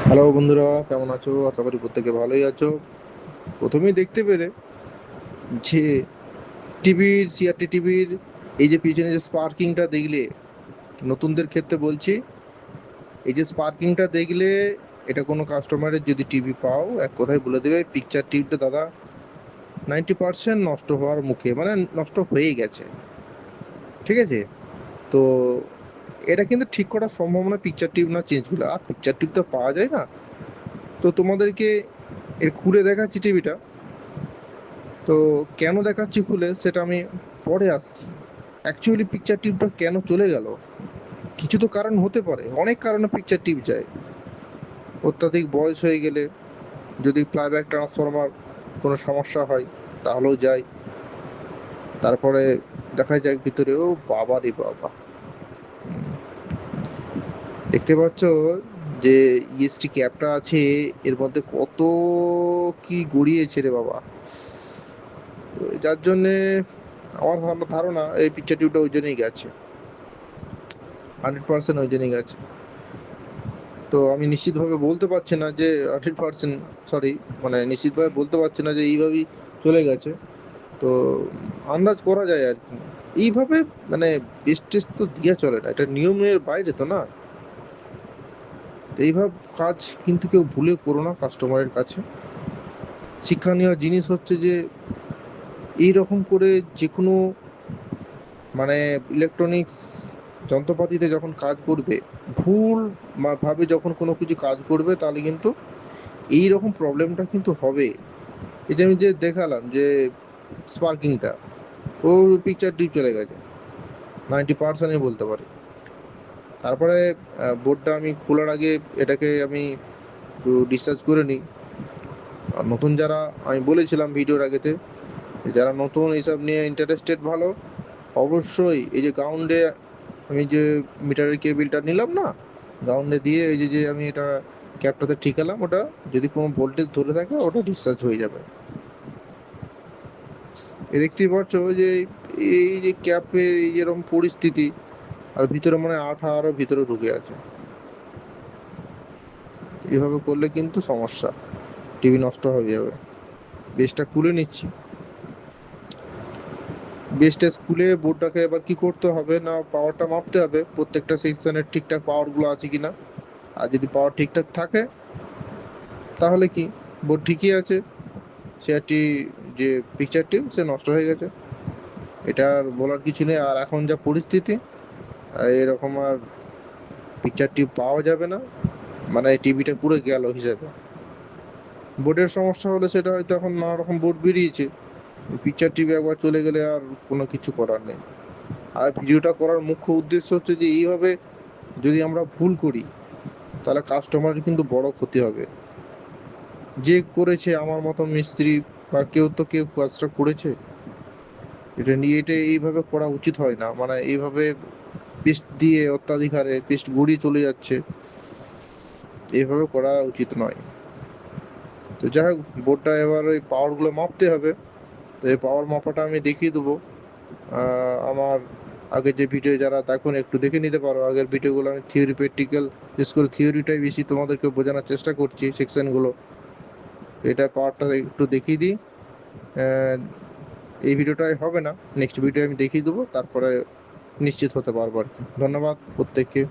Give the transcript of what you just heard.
Hello বন্ধুরা, কেমন আছো? আশা করি প্রত্যেকে ভালোই আছো। প্রথমেই দেখতে পেলে যে টিভির, সিআরটি টিভির এই যে পিছনে যে স্পার্কিংটা দেখলে, নতুনদের ক্ষেত্রে বলছি, এই যে স্পার্কিংটা দেখলে, এটা কোনো কাস্টমারের যদি টিভি পাও, এক কথায় বলে দেবে পিকচার টিভিটা দাদা 90% নষ্ট হওয়ার মুখে, মানে নষ্ট হয়ে গেছে। ঠিক আছে? তো এটা কিন্তু ঠিক করার সম্ভাবনা পিকচার টিউব না চেঞ্জ করলে, আর পিকচার টিউব তো পাওয়া যায় না। তো তোমাদেরকে এর খুলে দেখাচ্ছি টিভিটা। তো কেন দেখাচ্ছি খুলে সেটা আমি পরে আসছি। অ্যাকচুয়ালি পিকচার টিউবটা কেন চলে গেল, কিছু তো কারণ হতে পারে, অনেক কারণে পিকচার টিউব যায়। অত্যাধিক বয়স হয়ে গেলে, যদি ফ্লাইব্যাক ট্রান্সফরমার কোনো সমস্যা হয় তাহলেও যায়। তারপরে দেখা যায় ভিতরে, ও বাবা রে বাবা, দেখতে পাচ্ছ যে ইএসটি ক্যাপটা আছে, এর মধ্যে কত কি গড়িয়েছে রে বাবা। তো যার জন্যে আমার ধারণা এই পিকচার টিউবটা ওই জন্যই গেছে, 100% ওই জন্যই গেছে। তো আমি নিশ্চিতভাবে বলতে পারছি না যে 100%, সরি, মানে নিশ্চিতভাবে বলতে পারছি না যে এইভাবেই চলে গেছে। তো আন্দাজ করা যায় আর কি। এইভাবে মানে বেস্ট টেস্ট তো দিয়া চলে না, এটা নিয়মের বাইরে তো না। তো এইভাবে কাজ কিন্তু কেউ ভুলে করো না কাস্টমারের কাছে। শিক্ষণীয় জিনিস হচ্ছে যে এই রকম করে যে কোনো মানে ইলেকট্রনিক্স যন্ত্রপাতিতে যখন কাজ করবে, ভুল ভাবে যখন কোনো কিছু কাজ করবে, তাহলে কিন্তু এই রকম প্রবলেমটা কিন্তু হবে। এই যে আমি যে দেখালাম যে স্পার্কিংটা, ও পিকচার টিপ চলে গেছে 90%, বলতে পারি। তারপরে বোর্ডটা আমি খোলার আগে এটাকে আমি একটু ডিসচার্জ করে নিই। আর নতুন যারা, আমি বলেছিলাম ভিডিওর আগেতে, যারা নতুন এইসব নিয়ে ইন্টারেস্টেড, ভালো অবশ্যই এই যে গ্রাউন্ডে আমি যে মিটারের কেবিলটা নিলাম না, গ্রাউন্ডে দিয়ে এই যে যে আমি এটা ক্যাপটাতে ঠিকালাম, ওটা যদি কোনো ভোল্টেজ ধরে থাকে ওটা ডিসচার্জ হয়ে যাবে। এ দেখতেই পাচ্ছ যে এই যে ক্যাপের এই যেরকম পরিস্থিতি, আর ভিতরে মানে আঠা আরো ভিতরে ঢুকে আছে। এভাবে করলে কিন্তু সমস্যা, টিভি নষ্ট হয়ে যাবে। বেসটা খুলে নিচ্ছি। বেসটা খুলে বোর্ডটাকে এবার কি করতে হবে না, পাওয়ারটা মাপতে হবে প্রত্যেকটা সেকশনের ঠিকঠাক পাওয়ারগুলো আছে কিনা। আর যদি পাওয়ার ঠিকঠাক থাকে তাহলে কি, বোর্ড ঠিকই আছে, সে একটি যে পিকচার টিউব সে নষ্ট হয়ে গেছে। এটা আর বলার কিছু নেই। আর এখন যা পরিস্থিতি, এরকম আর পিকচার টিউব পাওয়া যাবে না, মানে টিভিটা পুরো গেল হিসাবে। বোর্ডের সমস্যা হলে সেটা হয়তো এখন নানা রকম বোর্ড বেরিয়েছে, পিকচার টিভি একবার চলে গেলে আর কোনো কিছু করার নেই। আর ভিডিওটা করার মুখ্য উদ্দেশ্য হচ্ছে যে এইভাবে যদি আমরা ভুল করি, তাহলে কাস্টমারের কিন্তু বড় ক্ষতি হবে। যে করেছে আমার মতো মিস্ত্রি বা কেউ তো কেউ কাজটা করেছে, এটা নিয়ে এটা এইভাবে করা উচিত হয় না, মানে এইভাবে পেস্ট দিয়ে অত্যাধিক হারে পেস্ট গড়িয়ে চলে যাচ্ছে, এইভাবে করা উচিত নয়। তো যাই হোক, বোর্ডটা এবার ওই পাওয়ারগুলো মাপতে হবে। তো এই পাওয়ার মাপাটা আমি দেখিয়ে দেবো। আমার আগে যে ভিডিও যারা দেখুন একটু দেখে নিতে পারো, আগের ভিডিওগুলো আমি থিওরি প্র্যাকটিক্যাল, বিশেষ করে থিওরিটাই বেশি তোমাদেরকে বোঝানোর চেষ্টা করছি সেকশনগুলো। এটা পাওয়ারটা একটু দেখিয়ে দিই। আহ, এই ভিডিওটাই হবে না, নেক্সট ভিডিও আমি দেখিয়ে দেবো, তারপরে নিশ্চিত হতে পারবো আর কি। ধন্যবাদ প্রত্যেককে।